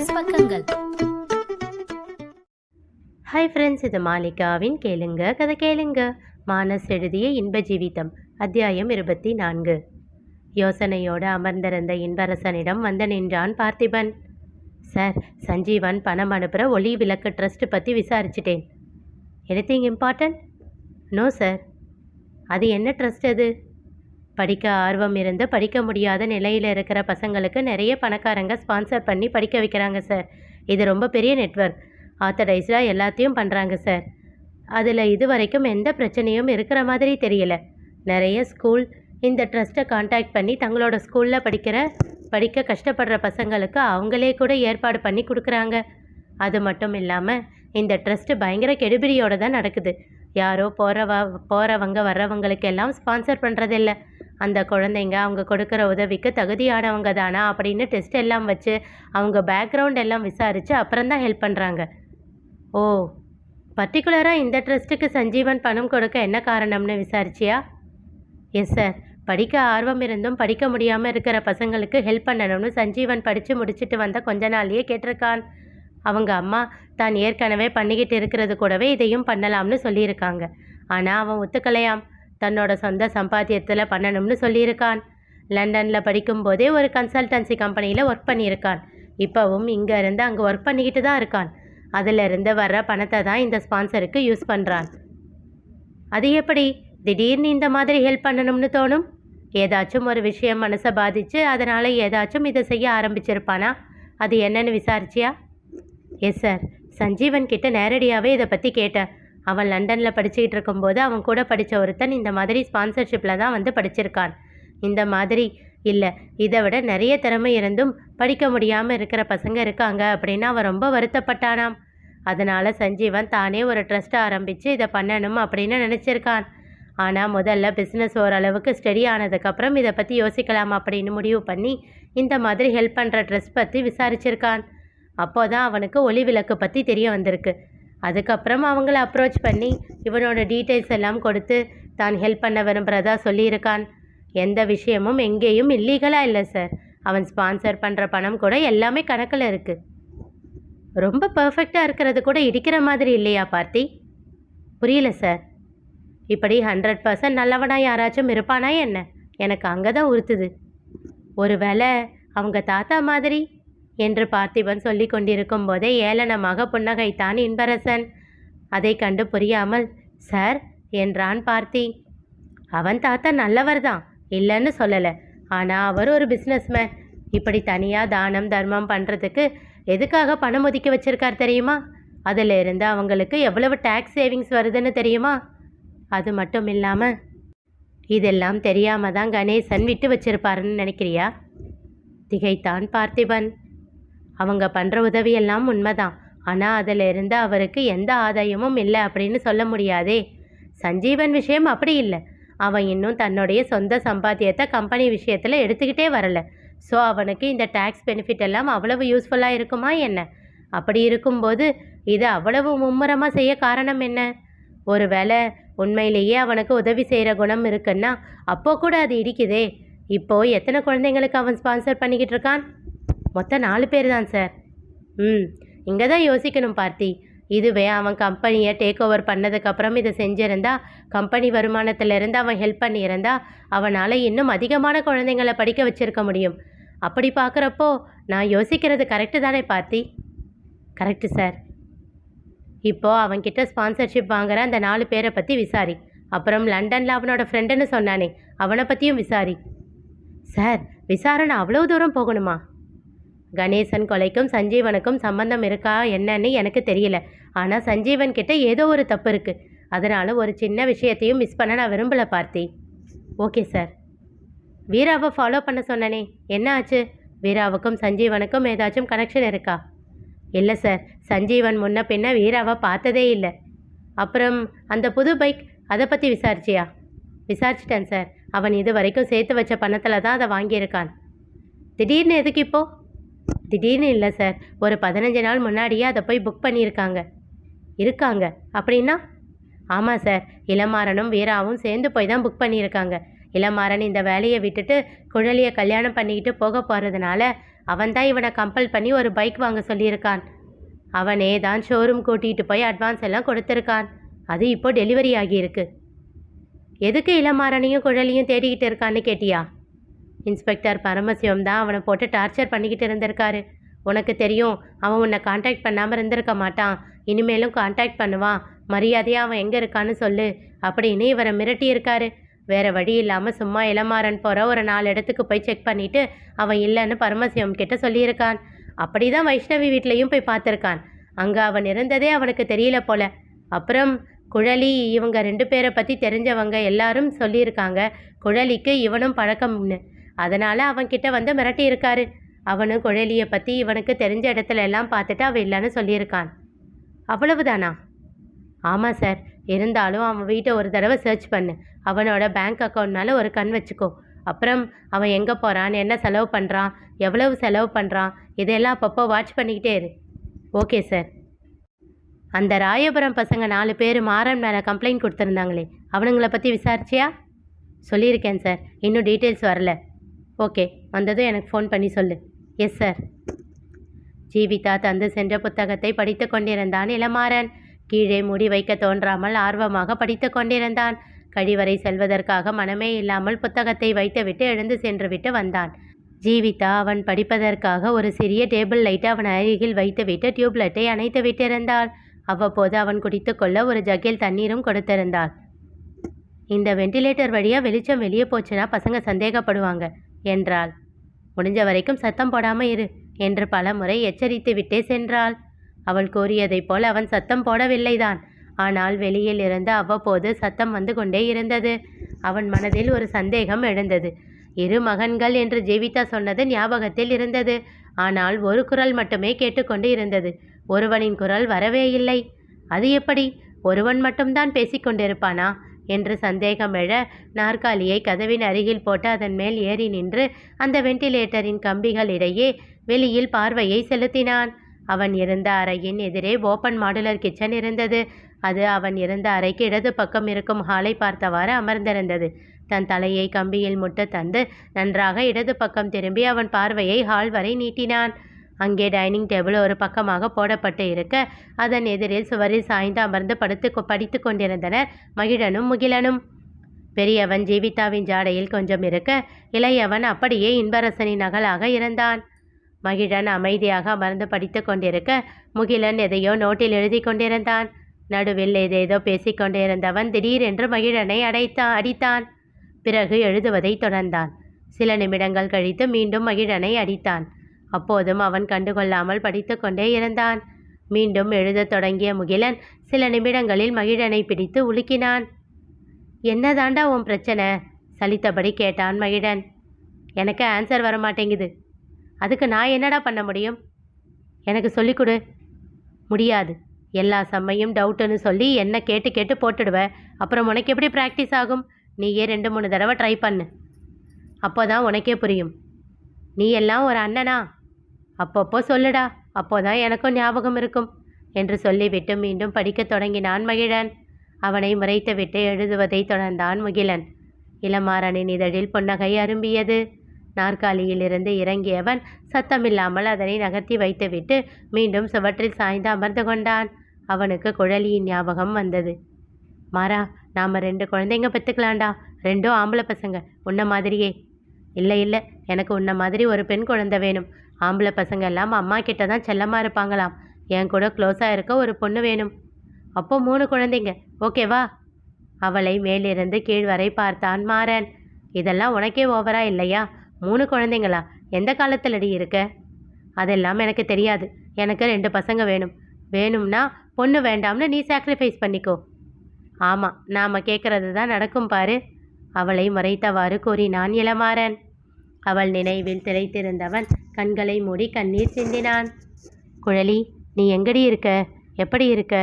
மானஸ் பக்கங்கள். Hi friends, இது மாலிகாவின் கேளுங்க கதை கேளுங்க. மானஸ் எழுதிய இன்ப ஜீவிதம் அத்தியாயம் 24. யோசனையோடு அமர்ந்திருந்த இன்பரசனிடம் வந்து நின்றான் பார்த்திபன். சார், சஞ்சீவன் பணம் அனுப்புகிற ஒளி விளக்கு ட்ரஸ்ட் பற்றி விசாரிச்சிட்டேன். Anything important? No sir. அது என்ன ட்ரஸ்ட் அது? படிக்க ஆர்வம் இருந்து படிக்க முடியாத நிலையில் இருக்கிற பசங்களுக்கு நிறைய பணக்காரங்க ஸ்பான்சர் பண்ணி படிக்க வைக்கிறாங்க சார். இது ரொம்ப பெரிய நெட்வொர்க். ஆத்தரைஸ்டாக எல்லாத்தையும் பண்ணுறாங்க சார். அதில் இது வரைக்கும் எந்த பிரச்சனையும் இருக்கிற மாதிரி தெரியல. நிறைய ஸ்கூல் இந்த ட்ரஸ்ட்டை காண்டாக்ட் பண்ணி தங்களோட ஸ்கூலில் படிக்க கஷ்டப்படுற பசங்களுக்கு அவங்களே கூட ஏற்பாடு பண்ணி கொடுக்குறாங்க. அது மட்டும் இல்லாமல் இந்த ட்ரஸ்ட்டு பயங்கர கெடுபிடியோடு தான் நடக்குது. யாரோ போகிறவங்க வர்றவங்களுக்கு எல்லாம் ஸ்பான்சர் பண்ணுறதில்ல. அந்த குழந்தைங்க அவங்க கொடுக்குற உதவிக்கு தகுதியானவங்க தானா அப்படின்னு டெஸ்ட் எல்லாம் வச்சு அவங்க பேக்ரவுண்ட் எல்லாம் விசாரித்து அப்புறம்தான் ஹெல்ப் பண்ணுறாங்க. ஓ, பர்டிகுலராக இந்த ட்ரஸ்ட்டுக்கு சஞ்சீவன் பணம் கொடுக்க என்ன காரணம்னு விசாரிச்சியா? Yes sir. படிக்க ஆர்வம் இருந்தும் படிக்க முடியாமல் இருக்கிற பசங்களுக்கு ஹெல்ப் பண்ணணும்னு சஞ்சீவன் படித்து முடிச்சுட்டு வந்த கொஞ்ச நாள்லேயே கேட்டிருக்கான். அவங்க அம்மா தான் ஏற்கனவே பண்ணிக்கிட்டு இருக்கிறது கூடவே இதையும் பண்ணலாம்னு சொல்லியிருக்காங்க. ஆனால் அவன் ஒத்துக்கலையாம். தன்னோட சொந்த சம்பாத்தியத்தில் பண்ணணும்னு சொல்லியிருக்கான். லண்டனில் படிக்கும்போதே ஒரு கன்சல்டன்சி கம்பெனியில் ஒர்க் பண்ணியிருக்கான். இப்போவும் இங்கே இருந்து அங்கே ஒர்க் பண்ணிக்கிட்டு தான் இருக்கான். அதிலிருந்து வர்ற பணத்தை தான் இந்த ஸ்பான்சருக்கு யூஸ் பண்ணுறான். அது எப்படி திடீர்னு இந்த மாதிரி ஹெல்ப் பண்ணணும்னு தோணும்? ஏதாச்சும் ஒரு விஷயம் மனசை பாதித்து அதனால் ஏதாச்சும் இதை செய்ய ஆரம்பிச்சிருப்பானா? அது என்னன்னு விசாரிச்சியா? Yes sir. சஞ்சீவன் கிட்ட நேரடியாகவே இதை பற்றி கேட்டேன். அவன் லண்டனில் படிச்சுக்கிட்டு இருக்கும்போது அவன் கூட படித்த ஒருத்தன் இந்த மாதிரி ஸ்பான்சர்ஷிப்பில் தான் வந்து படிச்சிருக்கான். இந்த மாதிரி இல்லை, இதை விட நிறைய திறமை இருந்தும் படிக்க முடியாமல் இருக்கிற பசங்க இருக்காங்க அப்படின்னு அவன் ரொம்ப வருத்தப்பட்டானாம். அதனால் சஞ்சீவன் தானே ஒரு ட்ரஸ்ட் ஆரம்பித்து இதை பண்ணணும் அப்படின்னு நினச்சிருக்கான். ஆனால் முதல்ல பிஸ்னஸ் ஓரளவுக்கு ஸ்டடி ஆனதுக்கப்புறம் இதை பற்றி யோசிக்கலாம் அப்படின்னு முடிவு பண்ணி இந்த மாதிரி ஹெல்ப் பண்ணுற ட்ரஸ்ட் பற்றி விசாரிச்சிருக்கான். அப்போ தான் அவனுக்கு ஒளி விளக்கு பற்றி தெரிய வந்திருக்கு. அதுக்கப்புறம் அவங்கள அப்ரோச் பண்ணி இவனோட டீட்டெயில்ஸ் எல்லாம் கொடுத்து தான் ஹெல்ப் பண்ண விரும்புகிறதா சொல்லியிருக்கான். எந்த விஷயமும் எங்கேயும் இல்லீகலாக இல்லை சார். அவன் ஸ்பான்சர் பண்ணுற பணம் கூட எல்லாமே கணக்கில் இருக்குது. ரொம்ப பர்ஃபெக்டாக இருக்கிறது கூட இடிக்கிற மாதிரி இல்லையா பார்த்தி? புரியல சார். இப்படி 100% நல்லவனா யாராச்சும் இருப்பானா என்ன? எனக்கு அங்கே தான் உறுத்துது. ஒருவேளை அவங்க தாத்தா மாதிரி என்று பார்த்திபன் சொல்லி கொண்டிருக்கும் போதே ஏளனமாக புன்னகைத்தான் இன்பரசன். அதை கண்டு புரியாமல் சார் என்றான் பார்த்தி. அவன் தாத்தா நல்லவர் தான், இல்லைன்னு சொல்லலை. ஆனால் அவர் ஒரு பிஸ்னஸ்மேன். இப்படி தனியாக தானம் தர்மம் பண்ணுறதுக்கு எதுக்காக பணம் ஒதுக்கி வச்சிருக்கார் தெரியுமா? அதில் இருந்து அவங்களுக்கு எவ்வளவு டேக்ஸ் சேவிங்ஸ் வருதுன்னு தெரியுமா? அது மட்டும் இல்லாமல் இதெல்லாம் தெரியாமல் தான் கணேசன் விட்டு வச்சிருப்பாருன்னு நினைக்கிறியா? திகைத்தான் பார்த்திபன். அவங்க பண்ணுற உதவியெல்லாம் உண்மைதான். ஆனால் அதில் இருந்து அவருக்கு எந்த ஆதாயமும் இல்லை அப்படின்னு சொல்ல முடியாதே. சஞ்சீவன் விஷயம் அப்படி இல்லை. அவன் இன்னும் தன்னுடைய சொந்த சம்பாத்தியத்தை கம்பெனி விஷயத்தில் எடுத்துக்கிட்டே வரலை. ஸோ அவனுக்கு இந்த டேக்ஸ் பெனிஃபிட் எல்லாம் அவ்வளவு யூஸ்ஃபுல்லாக இருக்குமா என்ன? அப்படி இருக்கும்போது இதை அவ்வளவு மும்முரமாக செய்ய காரணம் என்ன? ஒருவேளை உண்மையிலேயே அவனுக்கு உதவி செய்கிற குணம் இருக்குன்னா அப்போ கூட அது இடிக்குதே. இப்போது எத்தனை குழந்தைங்களுக்கு அவன் ஸ்பான்சர் பண்ணிக்கிட்டு இருக்கான்? மொத்தம் 4 பேர் தான் சார். இங்கே தான் யோசிக்கணும் பார்த்தி. இதுவே அவன் கம்பெனியை டேக் ஓவர் பண்ணதுக்கப்புறம் இதை செஞ்சிருந்தா, கம்பெனி வருமானத்திலிருந்து அவன் ஹெல்ப் பண்ணியிருந்தா அவனால் இன்னும் அதிகமான குழந்தைங்களை படிக்க வச்சுருக்க முடியும். அப்படி பார்க்குறப்போ நான் யோசிக்கிறது கரெக்டு தானே பார்த்தி? Correct sir. இப்போது அவன்கிட்ட ஸ்பான்சர்ஷிப் வாங்குகிற அந்த 4 பேரை பற்றி விசாரி. அப்புறம் லண்டனில் அவனோட ஃப்ரெண்டுன்னு சொன்னானே, அவனை பற்றியும் விசாரி. சார், விசாரணை அவ்வளோ தூரம் போகணுமா? கணேசன் கொலைக்கும் சஞ்சீவனுக்கும் சம்பந்தம் இருக்கா என்னன்னு எனக்கு தெரியல. ஆனால் சஞ்சீவன் கிட்ட ஏதோ ஒரு தப்பு இருக்குது. அதனால் ஒரு சின்ன விஷயத்தையும் மிஸ் பண்ண நான் விரும்பலை பார்த்தி. Okay sir. வீராவை ஃபாலோ பண்ண சொன்னனே, என்ன ஆச்சு? வீராவுக்கும் சஞ்சீவனுக்கும் ஏதாச்சும் கனெக்ஷன் இருக்கா? இல்லை சார். சஞ்சீவன் முன்ன பின்ன வீராவை பார்த்ததே இல்லை. அப்புறம் அந்த புது பைக், அதை பற்றி விசாரிச்சியா? விசாரிச்சிட்டேன் சார். அவன் இது வரைக்கும் சேர்த்து வச்ச பணத்தில் தான் அதை வாங்கியிருக்கான். திடீர்னு எதுக்கு இப்போது? திடீர்னு இல்லை சார். ஒரு 15 நாள் முன்னாடியே அதை போய் புக் பண்ணியிருக்காங்க. அப்படின்னா? ஆமாம் சார். இளமாறனும் வீராவும் சேர்ந்து போய் தான் புக் பண்ணியிருக்காங்க. இளமாறன் இந்த வேலையை விட்டுட்டு குழலியை கல்யாணம் பண்ணிக்கிட்டு போக போகிறதுனால அவன்தான் இவனை கம்பல் பண்ணி ஒரு பைக் வாங்க சொல்லியிருக்கான். அவனே தான் ஷோரூம் கூட்டிகிட்டு போய் அட்வான்ஸ் எல்லாம் கொடுத்துருக்கான். அது இப்போ டெலிவரி ஆகியிருக்கு. எதுக்கு இளமாறனையும் குழலியும் தேடிக்கிட்டு இருக்கான்னு கேட்டியா? இன்ஸ்பெக்டர் பரமசிவம் தான் அவனை போட்டு டார்ச்சர் பண்ணிக்கிட்டு இருந்திருக்காரு. உனக்கு தெரியும், அவன் உன்னை காண்டாக்ட் பண்ணாமல் இருந்திருக்க மாட்டான். இனிமேலும் காண்டாக்ட் பண்ணுவான். மரியாதையாக அவன் எங்கே இருக்கான்னு சொல்லு அப்படின்னு இவரை மிரட்டி இருக்காரு. வேறு வழி இல்லாமல் சும்மா இளமாறன் போகிற ஒரு 4 இடத்துக்கு போய் செக் பண்ணிவிட்டு அவன் இல்லைன்னு பரமசிவம் கிட்ட சொல்லியிருக்கான். அப்படி தான் வைஷ்ணவி வீட்லேயும் போய் பார்த்துருக்கான். அங்கே அவன் இருந்ததே அவனுக்கு தெரியல போல. அப்புறம் குழலி, இவங்க 2 பேரை பற்றி தெரிஞ்சவங்க எல்லாரும் சொல்லியிருக்காங்க குழலிக்கு இவனும் பழக்கம்னு. அதனால் அவன்கிட்ட வந்து மிரட்டி இருக்காரு. அவனும் குழலியை பற்றி இவனுக்கு தெரிஞ்ச இடத்துல எல்லாம் பார்த்துட்டு அவன் இல்லைன்னு சொல்லியிருக்கான். அவ்வளவுதானா? ஆமாம் சார். இருந்தாலும் அவன் வீட்டை ஒரு தடவை சர்ச் பண்ணு. அவனோட பேங்க் அக்கௌண்ட் மேலே ஒரு கண் வச்சுக்கோ. அப்புறம் அவன் எங்கே போகிறான், என்ன செலவு பண்ணுறான், எவ்வளவு செலவு பண்ணுறான், இதெல்லாம் அப்பப்போ வாட்ச் பண்ணிக்கிட்டே இரு. Okay sir. அந்த ராயபுரம் பசங்க 4 பேர் மாறன் மேலே கம்ப்ளைண்ட் கொடுத்துருந்தாங்களே, அவனுங்களை பற்றி விசாரிச்சியா? சொல்லியிருக்கேன் சார். இன்னும் டீட்டெயில்ஸ் வரல. ஓகே, வந்ததும் எனக்கு ஃபோன் பண்ணி சொல்லு. Yes sir. ஜீவிதா தந்து சென்ற புத்தகத்தை படித்து கொண்டிருந்தான் இளமாறன். கீழே மூடி வைக்க தோன்றாமல் ஆர்வமாக படித்து கொண்டிருந்தான். கழிவறை செல்வதற்காக மனமே இல்லாமல் புத்தகத்தை வைத்துவிட்டு எழுந்து சென்று விட்டு வந்தான். ஜீவிதா அவன் படிப்பதற்காக ஒரு சிறிய டேபிள் லைட்டை அவன் அருகில் வைத்துவிட்டு டியூப்லைட்டை அணைத்து விட்டிருந்தாள். அவ்வப்போது அவன் குடித்து கொள்ள ஒரு ஜக்கில் தண்ணீரும் கொடுத்திருந்தாள். இந்த வெண்டிலேட்டர் வழியாக வெளிச்சம் வெளியே போச்சுன்னா பசங்க சந்தேகப்படுவாங்க என்றாள். முடிஞ்ச வரைக்கும் சத்தம் போடாமல் இரு என்று பல முறை எச்சரித்து விட்டே சென்றாள். அவள் கூறியதைப் போல் அவன் சத்தம் போடவில்லைதான். ஆனால் வெளியில் இருந்து அவ்வப்போது சத்தம் வந்து கொண்டே இருந்தது. அவன் மனதில் ஒரு சந்தேகம் எழுந்தது. 2 மகன்கள் என்று ஜீவிதா சொன்னது ஞாபகத்தில் இருந்தது. ஆனால் ஒரு குரல் மட்டுமே கேட்டுக்கொண்டு இருந்தது. ஒருவனின் குரல் வரவே இல்லை. அது எப்படி? ஒருவன் மட்டும்தான் பேசிக்கொண்டிருப்பானா என்று சந்தேகம் எழ நாற்காலியை கதவின் அருகில் போட்டு அதன் மேல் ஏறி நின்று அந்த வெண்டிலேட்டரின் கம்பிகள் இடையே வெளியில் பார்வையை செலுத்தினான். அவன் இருந்த அறையின் எதிரே ஓப்பன் மாடுலர் கிச்சன் இருந்தது. அது அவன் இருந்த அறைக்கு இடது பக்கம் இருக்கும் ஹாலை பார்த்தவாறு அமர்ந்திருந்தது. தன் தலையை கம்பியில் முட்டு தந்து நன்றாக இடது பக்கம் திரும்பி அவன் பார்வையை ஹால் வரை நீட்டினான். அங்கே டைனிங் டேபிள் ஒரு பக்கமாக போடப்பட்டு இருக்க அதன் எதிரில் சுவரில் சாய்ந்து அமர்ந்து படித்து கொண்டிருந்தனர் மகிழனும் முகிலனும். பெரியவன் ஜீவிதாவின் ஜாடையில் கொஞ்சம் இருக்க, இளையவன் அப்படியே இன்பரசனின் நகலாக இருந்தான். மகிழன் அமைதியாக அமர்ந்து படித்து கொண்டிருக்க, முகிலன் எதையோ நோட்டில் எழுதி கொண்டிருந்தான். நடுவில் ஏதேதோ பேசிக்கொண்டிருந்தவன் திடீரென்று மகிழனை அடித்தான். பிறகு எழுதுவதை தொடர்ந்தான். சில நிமிடங்கள் கழித்து மீண்டும் மகிழனை அடித்தான். அப்போதும் அவன் கண்டுகொள்ளாமல் படித்து கொண்டே இருந்தான். மீண்டும் எழுதத் தொடங்கிய முகிலன் சில நிமிடங்களில் மகிழனை பிடித்து உலுக்கினான். என்னதாண்டா உன் பிரச்சனை? சலித்தபடி கேட்டான் மகிழன். எனக்கு ஆன்சர் வரமாட்டேங்குது. அதுக்கு நான் என்னடா பண்ண முடியும்? எனக்கு சொல்லிக் கொடு. முடியாது. எல்லா செம்மையும் டவுட்டுன்னு சொல்லி என்ன கேட்டு கேட்டு போட்டுடுவ. அப்புறம் உனக்கு எப்படி ப்ராக்டிஸ் ஆகும்? நீயே 2-3 தடவை ட்ரை பண்ணு. அப்போ தான் உனக்கே புரியும். நீ எல்லாம் ஒரு அண்ணனா? அப்பப்போ சொல்லுடா, அப்போதான் எனக்கும் ஞாபகம் இருக்கும் என்று சொல்லிவிட்டு மீண்டும் படிக்கத் தொடங்கினான் மகிழன். அவனை முறைத்துவிட்டு எழுதுவதை தொடர்ந்தான் முகிலன். இளமாறனின் இதழில் புன்னகை அரும்பியது. நாற்காலியிலிருந்து இறங்கியவன் சத்தமில்லாமல் அதனை நகர்த்தி வைத்துவிட்டு மீண்டும் சுவற்றில் சாய்ந்து அமர்ந்து கொண்டான். அவனுக்கு குழலியின் ஞாபகம் வந்தது. மாறா, நாம் 2 குழந்தைங்க பெற்றுக்கலாண்டா. 2ம் ஆம்பளை பசங்க, உன்ன மாதிரியே. இல்லை இல்லை, எனக்கு உன்ன மாதிரி ஒரு பெண் குழந்தை வேணும். ஆம்பளை பசங்க எல்லாம் அம்மா கிட்ட தான் செல்லமாக இருப்பாங்களாம். என் கூட க்ளோஸாக இருக்க ஒரு பொண்ணு வேணும். அப்போ 3 குழந்தைங்க, ஓகேவா? அவளை மேலிருந்து கீழ் வரை பார்த்தான் மாறன். இதெல்லாம் உனக்கே ஓவரா இல்லையா? 3 குழந்தைங்களா? எந்த காலத்திலடி இருக்க? அதெல்லாம் எனக்கு தெரியாது. எனக்கு 2 பசங்க வேணும். வேணும்னா பொண்ணு வேண்டாம்னு நீ சாக்ரிஃபைஸ் பண்ணிக்கோ. ஆமாம், நாம் கேட்குறது தான் நடக்கும் பாரு. அவளை முறைத்தவாறு கூறினான் இளமாறன். அவள் நினைவில் திளைத்திருந்தவன் கண்களை மூடி கண்ணீர் சிந்தினான். குழலி, நீ எங்கடி இருக்க? எப்படி இருக்க?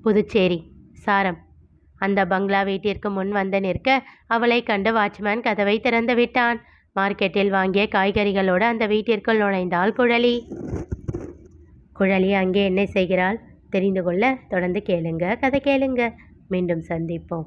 புதுச்சேரி, சாரம். அந்த பங்களா வீட்டிற்கு முன் வந்து நிற்க அவளை கண்டு வாட்ச்மேன் கதவை திறந்து விட்டான். மார்க்கெட்டில் வாங்கிய காய்கறிகளோடு அந்த வீட்டிற்குள் நுழைந்தாள் குழலி. குழலி அங்கே என்ன செய்கிறாள் தெரிந்து கொள்ள தொடர்ந்து கேளுங்க, கதை கேளுங்க. மீண்டும் சந்திப்போம்.